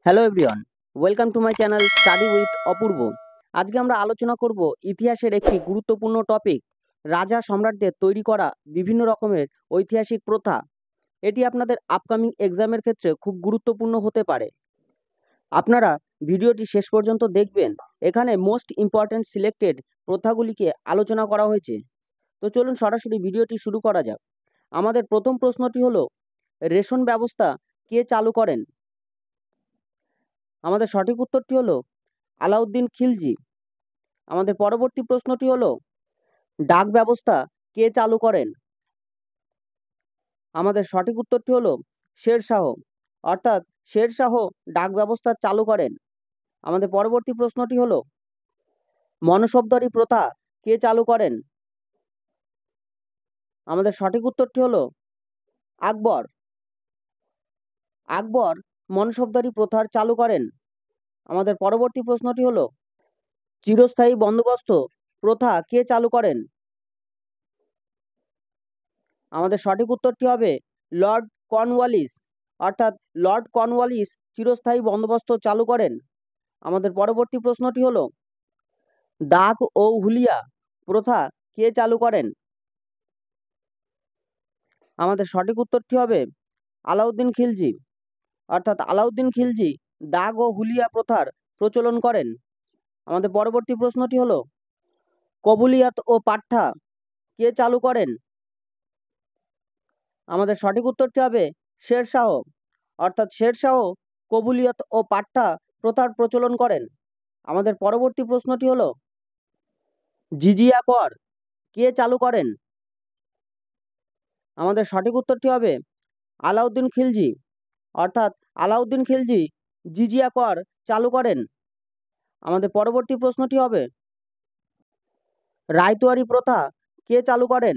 Hello everyone, welcome to my channel study with Apurba. আজকে আমরা আলোচনা করব ইতিহাসের একটি গুরুত্বপূর্ণ টপিক, রাজা সম্রাটদের তৈরি করা বিভিন্ন রকমের ঐতিহাসিক প্রথা। এটি আপনাদের আপকামিং এক্সামের ক্ষেত্রে খুব গুরুত্বপূর্ণ হতে পারে। আপনারা ভিডিওটি শেষ পর্যন্ত দেখবেন। এখানে মোস্ট ইম্পর্ট্যান্ট সিলেক্টেড প্রথাগুলিকে আলোচনা করা হয়েছে। তো চলুন সরাসরি ভিডিওটি শুরু করা যাক। আমাদের প্রথম প্রশ্নটি হলো, রেশন ব্যবস্থা কে চালু করেন? আমাদের সঠিক উত্তরটি হলো আলাউদ্দিন খিলজি। আমাদের পরবর্তী প্রশ্নটি হলো, ডাক ব্যবস্থা কে চালু করেন? আমাদের সঠিক উত্তরটি হলো শেরশাহ, অর্থাৎ শেরশাহ ডাক ব্যবস্থা চালু করেন। আমাদের পরবর্তী প্রশ্নটি হলো, মনসবদারি প্রথা কে চালু করেন? আমাদের সঠিক উত্তরটি হলো আকবর। আকবর মনসবদারি প্রথার চালু করেন। আমাদের পরবর্তী প্রশ্নটি হলো, চিরস্থায়ী বন্দোবস্ত প্রথা কে চালু করেন? আমাদের সঠিক উত্তরটি হবে লর্ড কর্নওয়ালিস, অর্থাৎ লর্ড কর্নওয়ালিস চিরস্থায়ী বন্দোবস্ত চালু করেন। আমাদের পরবর্তী প্রশ্নটি হলো, দাগ ও হুলিয়া প্রথা কে চালু করেন? আমাদের সঠিক উত্তরটি হবে আলাউদ্দিন খিলজি, অর্থাৎ আলাউদ্দিন খিলজি দাগ ও হুলিয়া প্রথার প্রচলন করেন। আমাদের পরবর্তী প্রশ্নটি হলো, কবুলিয়াত ও পাঠা কে চালু করেন? আমাদের সঠিক উত্তরটি হবে শেরশাহ, অর্থাৎ শেরশাহ কবুলিয়ত ও পাঠা প্রথার প্রচলন করেন। আমাদের পরবর্তী প্রশ্নটি হলো, জিজিয়া কর কে চালু করেন? আমাদের সঠিক উত্তরটি হবে আলাউদ্দিন খিলজি, অর্থাৎ আলাউদ্দিন খিলজি জিজিয়া কর চালু করেন। আমাদের পরবর্তী প্রশ্নটি হবে, রায়তোয়ারি প্রথা কে চালু করেন?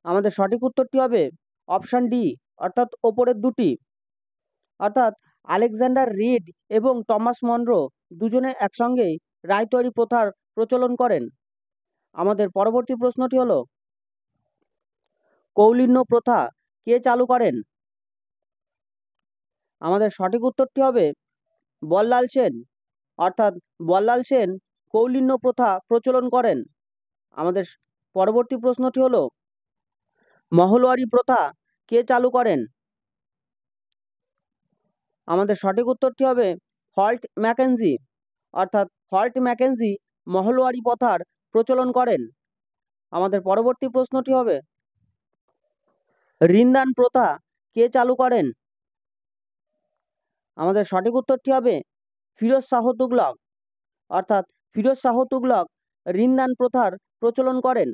আমাদের সঠিক উত্তরটি হবে অপশন ডি, অর্থাৎ ওপরের দুটি, অর্থাৎ আলেকজান্ডার রিড এবং টমাস মনরো দুজনে একসঙ্গেই রায়তোয়ারি প্রথার প্রচলন করেন। আমাদের পরবর্তী প্রশ্নটি হলো, কৌলিন্য প্রথা কে চালু করেন? আমাদের সঠিক উত্তরটি হবে বল্লাল সেন, অর্থাৎ বল্লাল সেন কৌলিন্য প্রথা প্রচলন করেন। আমাদের পরবর্তী প্রশ্নটি হলো, মহলওয়ারি প্রথা কে চালু করেন? আমাদের সঠিক উত্তরটি হবে হল্ট ম্যাকেনজি, অর্থাৎ হল্ট ম্যাকেনজি মহলওয়ারি প্রথার প্রচলন করেন। আমাদের পরবর্তী প্রশ্নটি হবে, ঋণদান প্রথা কে চালু করেন? আমাদের সঠিক উত্তরটি হবে ফিরোজ শাহ তুগলক, অর্থাৎ ফিরোজ শাহ তুগলক ঋণদান প্রথার প্রচলন করেন।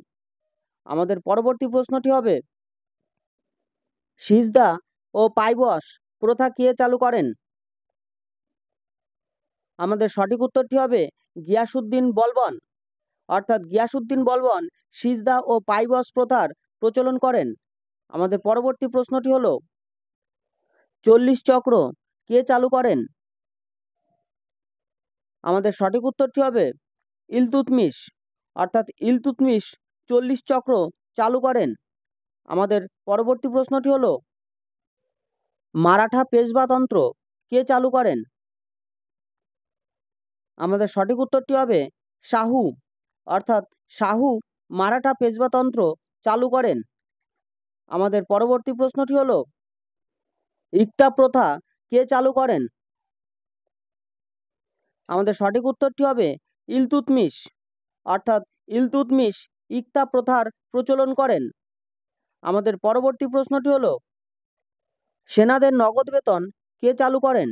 আমাদের পরবর্তী প্রশ্নটি হবে, সিজদা ও পাইবস প্রথা কে চালু করেন? আমাদের সঠিক উত্তরটি হবে গিয়াসুদ্দিন বলবন, অর্থাৎ গিয়াসুদ্দিন বলবন সিজদা ও পাইবস প্রথার প্রচলন করেন। আমাদের পরবর্তী প্রশ্নটি হলো, 40 চক্র কে চালু করেন? আমাদের সঠিক উত্তরটি হবে ইলতুৎমিশ, অর্থাৎ ইলতুৎমিশ 40 চক্র চালু করেন। আমাদের পরবর্তী প্রশ্নটি হলো, মারাঠা পেশবাতন্ত্র কে চালু করেন? আমাদের সঠিক উত্তরটি হবে শাহু, অর্থাৎ শাহু মারাঠা পেশবাতন্ত্র চালু করেন। আমাদের পরবর্তী প্রশ্নটি হলো, ইকতা প্রথা কে চালু করেন? আমাদের সঠিক উত্তরটি হবে ইলতুৎমিশ, অর্থাৎ ইলতুৎমিশ ইকতা প্রথার প্রচলন করেন। আমাদের পরবর্তী প্রশ্নটি হলো, সেনাদের নগদ বেতন কে চালু করেন?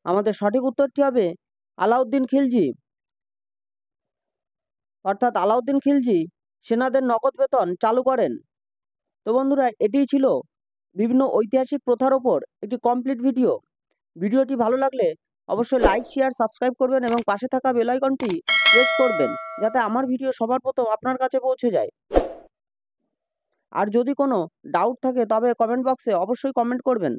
আমাদের সঠিক উত্তরটি হবে আলাউদ্দিন খিলজি, অর্থাৎ আলাউদ্দিন খিলজি সেনাদের নগদ বেতন চালু করেন। তো বন্ধুরা, এটিই ছিল বিভিন্ন ঐতিহাসিক প্রথার ওপর একটি কমপ্লিট ভিডিও। ভিডিওটি ভালো লাগলে অবশ্যই লাইক, শেয়ার, সাবস্ক্রাইব করবেন এবং পাশে থাকা বেল আইকনটি প্রেস করবেন, যাতে আমার ভিডিও সবার প্রথম আপনার কাছে পৌঁছে যায়। আর যদি কোনো ডাউট থাকে তবে কমেন্ট বক্সে অবশ্যই কমেন্ট করবেন।